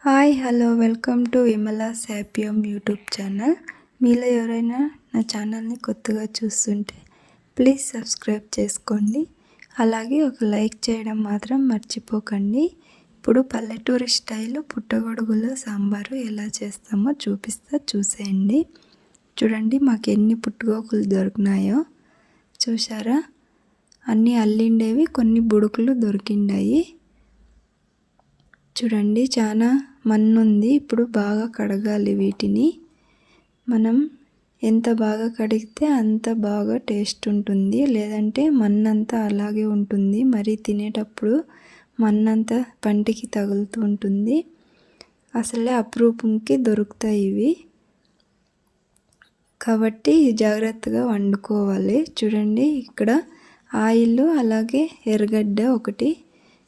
Hi hello welcome to Vimala's happy home YouTube channel. మీలో ఎవరైనా నా ఛానల్ని కొత్తగా చూస్తుంటే ప్లీజ్ సబ్స్క్రైబ్ చేసుకోండి. అలాగే ఒక లైక్ చేయడం మాత్రం మర్చిపోకండి. ఇప్పుడు పల్లెటూరి స్టైల్ పుట్టగొడుగుల సాంబారు ఎలా చేస్తామో చూసేయండి. చూడండి మాకు ఎన్ని పుట్టగొడుగులు దొరికినాయో చూసారా. అన్నీ అల్లిండేవి, కొన్ని బుడుకులు దొరికిండాయి. చూడండి చాలా మన్నుంది. ఇప్పుడు బాగా కడగాలి వీటిని. మనం ఎంత బాగా కడిగితే అంత బాగా టేస్ట్ ఉంటుంది, లేదంటే మన్నంతా అలాగే ఉంటుంది. మరి తినేటప్పుడు మన్నంతా పంటికి తగులుతూ ఉంటుంది. అసలే అపురూపంకి దొరుకుతాయి ఇవి, కాబట్టి జాగ్రత్తగా వండుకోవాలి. చూడండి ఇక్కడ ఆయిల్, అలాగే ఎర్రగడ్డ ఒకటి,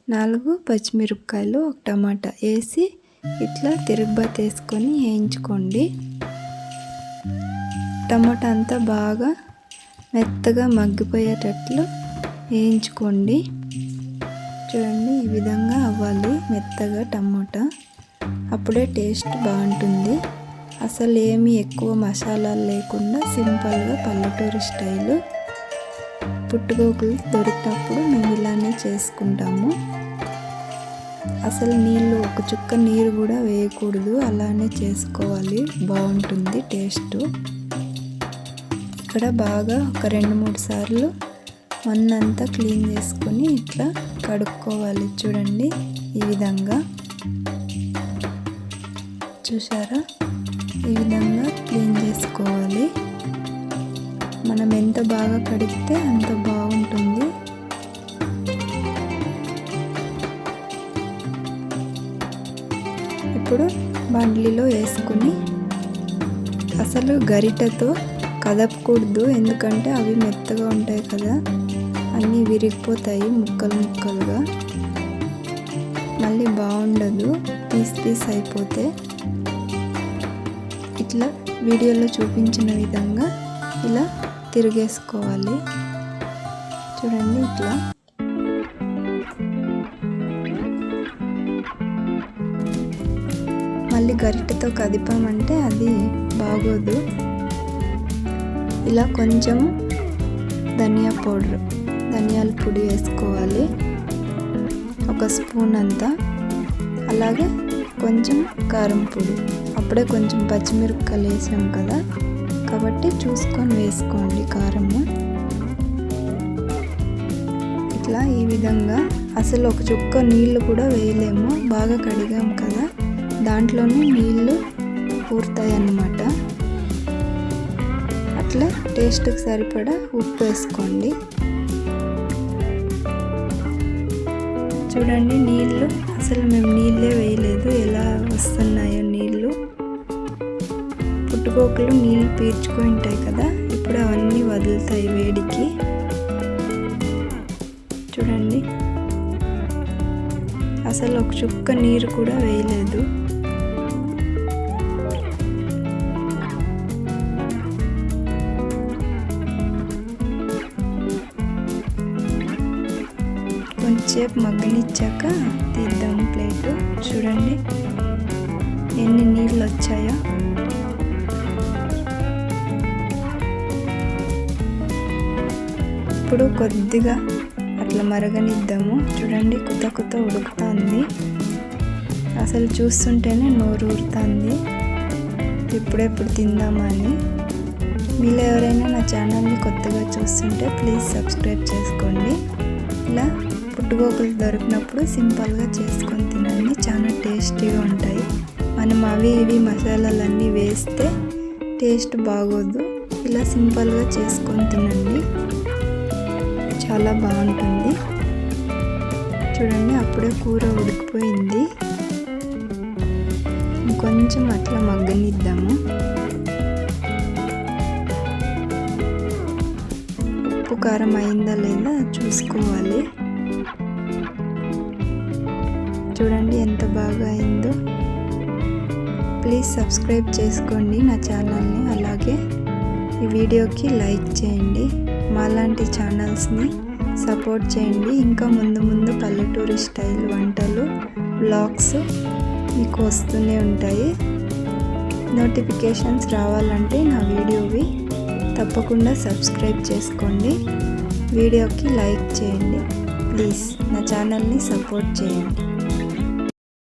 4 పచ్చిమిరపకాయలు, ఒక టమాటా వేసి ఇట్లా తిరగబాతు వేసుకొని వేయించుకోండి. టమాటా అంతా బాగా మెత్తగా మగ్గిపోయేటట్లు వేయించుకోండి. చూడండి ఈ విధంగా అవ్వాలి మెత్తగా టమాటా, అప్పుడే టేస్ట్ బాగుంటుంది. అసలు ఏమీ ఎక్కువ మసాలాలు లేకుండా సింపుల్గా పల్లెటూరు స్టైలు పుట్టగొడుగులు దొరికినప్పుడు మేము ఇలానే చేసుకుంటాము. అసలు నీళ్ళు, ఒక చుక్క నీరు కూడా వేయకూడదు, అలానే చేసుకోవాలి, బాగుంటుంది టేస్ట్. ఇక్కడ బాగా ఒక 2-3 సార్లు మన్నంతా క్లీన్ చేసుకొని ఇట్లా కడుక్కోవాలి. చూడండి ఈ విధంగా, చూసారా, ఈ విధంగా క్లీన్ చేసుకోవాలి. మనం ఎంత బాగా కడిగితే అంత బాగుంటుంది. ఇప్పుడు బండ్లీలో వేసుకుని అసలు గరిటెతో కదపకూడదు, ఎందుకంటే అవి మెత్తగా ఉంటాయి కదా, అన్నీ విరిగిపోతాయి ముక్కలు ముక్కలుగా, మళ్ళీ బాగుండదు, పీస్ అయిపోతే. ఇట్లా వీడియోలో చూపించిన విధంగా ఇలా తిరిగేసుకోవాలి. చూడండి ఇట్లా. మళ్ళీ గరిటెతో కదిపామంటే అది బాగోదు. ఇలా కొంచెం ధనియాల పొడి వేసుకోవాలి, 1 స్పూన్ అంతా. అలాగే కొంచెం కారం పొడి, అప్పుడే కొంచెం పచ్చిమిరపకాయలు వేసాం కదా, కాబట్టి చూసుకొని వేసుకోండి కారము. ఇట్లా ఈ విధంగా. అసలు ఒక చుక్క నీళ్ళు కూడా వేయలేము, బాగా కడిగాం కదా, దాంట్లోనే నీళ్ళు ఊరుతాయి అన్నమాట. అట్లా టేస్ట్కి సరిపడా ఉప్పు వేసుకోండి. చూడండి నీళ్ళు, అసలు మేము నీళ్ళే వేయలేదు, ఎలా వస్తున్నాయో నీళ్ళు. పుట్టగొడుగులు నీళ్ళు పీల్చుకొని ఉంటాయి కదా, ఇప్పుడు అవన్నీ వదులుతాయి వేడికి. చూడండి అసలు ఒక చుక్క నీరు కూడా వేయలేదు. కొంచెంసేపు మగ్గనిచ్చాక తీద్దాం ప్లేట్. చూడండి ఎన్ని నీళ్ళు వచ్చాయో. ఇప్పుడు కొద్దిగా అట్లా మరగనిద్దాము. చూడండి కొత్త ఉడుకుతుంది, అసలు చూస్తుంటేనే నోరు ఊరుతుంది, ఇప్పుడెప్పుడు తిందామని. మీలో ఎవరైనా నా ఛానల్ని కొత్తగా చూస్తుంటే ప్లీజ్ సబ్స్క్రైబ్ చేసుకోండి. ఇలా పుట్టగొడుగులు దొరికినప్పుడు సింపుల్గా చేసుకొని తినండి, చాలా టేస్టీగా ఉంటాయి. మనం అవి ఇవి మసాలాలన్నీ వేస్తే టేస్ట్ బాగోదు, ఇలా సింపుల్గా చేసుకొని తినండి, చాలా బాగుంటుంది. చూడండి అప్పుడే కూర ఉడికిపోయింది, ఇంకొంచెం అట్లా మగ్గనిద్దాము. ఉప్పు కారం అయిందా లేదా చూసుకోవాలి. చూడండి ఎంత బాగా అయిందో. ప్లీజ్ సబ్స్క్రైబ్ చేసుకోండి నా ఛానల్ని, అలాగే ఈ వీడియోకి లైక్ చేయండి. మాలాంటి ఛానల్స్ని సపోర్ట్ చేయండి. ఇంకా ముందు పల్లెటూరి స్టైల్ వంటలు, వ్లాగ్స్ మీకు వస్తూనే ఉంటాయి. నోటిఫికేషన్స్ రావాలంటే నా వీడియోవి తప్పకుండా సబ్స్క్రైబ్ చేసుకోండి. వీడియోకి లైక్ చేయండి. ప్లీజ్ నా ఛానల్ని సపోర్ట్ చేయండి.